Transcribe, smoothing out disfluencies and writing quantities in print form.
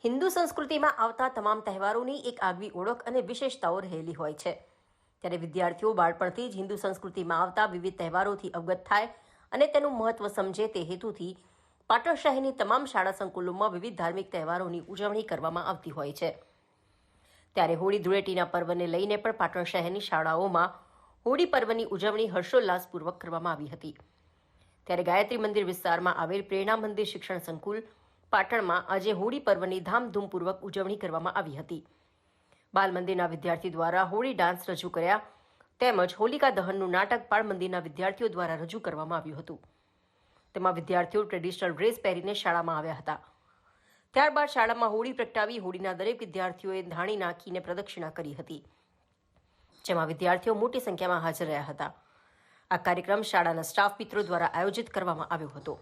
હિન્દુ સંસ્કૃતિમાં આવતા તમામ તહેવારોની એક આગવી ઓળખ અને વિશેષતાઓ રહેલી હોય છે. ત્યારે વિદ્યાર્થીઓ બાળપણથી જ હિન્દુ સંસ્કૃતિમાં આવતા વિવિધ તહેવારોથી અવગત થાય અને તેનું મહત્વ સમજે તે હેતુથી પાટણ શહેરની તમામ શાળા સંકુલોમાં વિવિધ ધાર્મિક તહેવારોની ઉજવણી કરવામાં આવતી હોય છે. ત્યારે હોળી ધૂળેટીના પર્વને લઈને પણ પાટણ શહેરની શાળાઓમાં હોળી પર્વની ઉજવણી હર્ષોલ્લાસપૂર્વક કરવામાં આવી હતી. ત્યારે ગાયત્રી મંદિર વિસ્તારમાં આવેલ પ્રેરણા મંદિર શિક્ષણ સંકુલ પાટણમાં આજે હોળી પર્વની ધામધૂમપૂર્વક ઉજવણી કરવામાં આવી હતી. બાલ મંદિરના વિદ્યાર્થી દ્વારા હોળી ડાન્સ રજૂ કર્યા તેમજ હોલિકા દહનનું નાટક બાળ મંદિરના વિદ્યાર્થીઓ દ્વારા રજૂ કરવામાં આવ્યું હતું. તેમાં વિદ્યાર્થીઓ ટ્રેડિશનલ ડ્રેસ પહેરીને શાળામાં આવ્યા હતા. ત્યારબાદ શાળામાં હોળી પ્રગટાવી હોળીના દરેક વિદ્યાર્થીઓએ ધાણી નાખીને પ્રદક્ષિણા કરી હતી, જેમાં વિદ્યાર્થીઓ મોટી સંખ્યામાં હાજર રહ્યા હતા. આ કાર્યક્રમ શાળાના સ્ટાફ મિત્રો દ્વારા આયોજિત કરવામાં આવ્યો હતો.